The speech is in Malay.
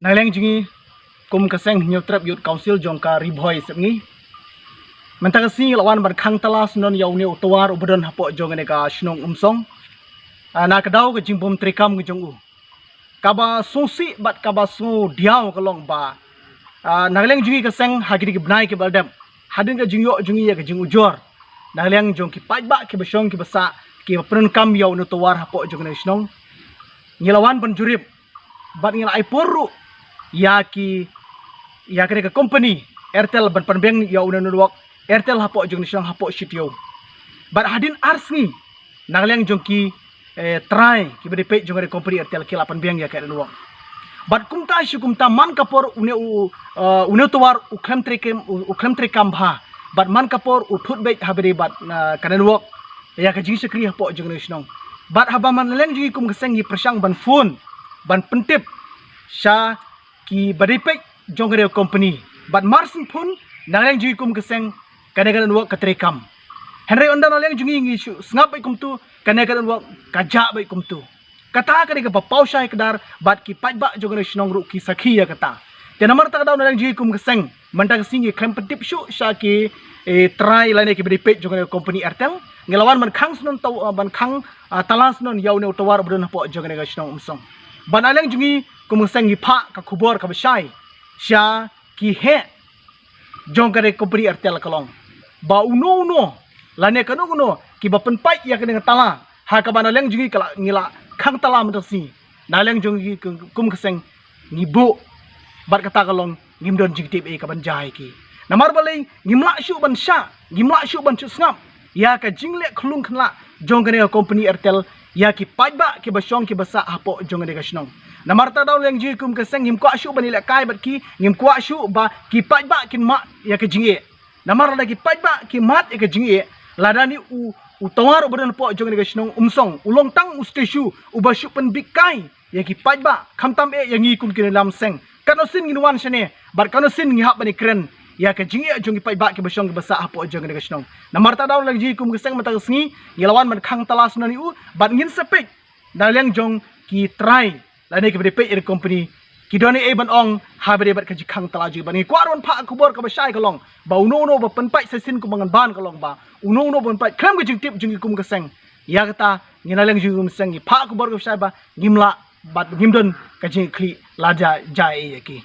Naleng jingi kum kaseng nyotrap yut council jongka riboy sebni. Mentagasi lawan berkhang talas non yauni utawar ubadon hapok jongane ka shnong umsong. Na kadau ke jingbom trikam ke jongu. Kaba susi bat kaba su diaw kalong ba. Naleng jingi kaseng hagiri ke benai ke baldam. Hadin ke jingyo jingi ya ke jing ujor. Naleng jong ki pajba ke besong ki basa ki perenkam yauni utawar hapok jongane shnong. Ngilawan penjurip bat ngilai poru ya ke company Airtel ban panbeng ya unan nuwak Airtel hapok jong nisang hapok sitio bat hadin arsni nangleng jong ki try ki bade pe jong company Airtel ki lapan beng ya ka nuwak bat kumta syukumta man kapor une tuwar uklem trekam bha bat man kapor uthut be habere bat kana nuwak ya ka jing sekri hapok jong nisang bat haba man leng jing kum keseng yi persang ban phone ban pentip sha ki badipek jongre company but marsin pun naleng jui kum keseng kadang-kadang wak katrekam henry onda naleng jungi ngi snap bai kum tu kadang-kadang wak kaja bai kum tu kata kade ka pau shai kedar bat ki pajba jongre shnong ru ki sakhi ya kata te namar tak daw naleng jui kum keseng mantang singi klem petip shu sha ki try lane ki badipek jongre company Airtel ngelawan man khang snon tau ban khang talas non yaune utawar bron hapo jongre ga shnong umsong ban aleng jungi kumusang ipa ka kubor ka besai sya ki he jong kare company Airtel kalong ba uno lane kanu kuno ki ba penpai ya kene tala ha ka banaleng jungi kala ngila khang tala mendasi naleng jungi kum keseng ngibu bat kata kalong ngimdon jing tip e ka banjai ki namar baleng ngimla syu ban sya ngimla syu ban ngap ya ka jingle khulung khla jong kare company Airtel ya ki pajba ki basong ki basa hapo jong kare ka shnong namarta daw leng ji kum keseng ngim kwa shu banila kai bat ki ngim kwa shu ba ki pajba kin ma ya ke jinge namar lagi pajba ki mat ya ke jinge ladani u tawar badan po jong ne shnong umsong ulong tang ustishu uba shu pen bikai ya ki pajba khamtam e yang kum kin lam seng kanosin ginwan shane bar kanosin ngi hap bani kren ya ke jinge jong ki pajba ki basong ki basa hapo jong ne shnong namarta daw leng ji kum keseng mata sngi yelawan man khang talas nani u bat ngin sepek daleng jong ki try lani ke bade pe company kidoni e ban ong ha bade bat kaji khang talaju bani kwaron pha kubor ka basai kalong ba uno ba penpai sesin ku mangan ban kalong ba uno ban pai kram ke jingtip jingi kum keseng ya kata nginaleng jingum sengi pha kubor ka basai ba ngimla bat ngimdon kaji kli laja jai yaki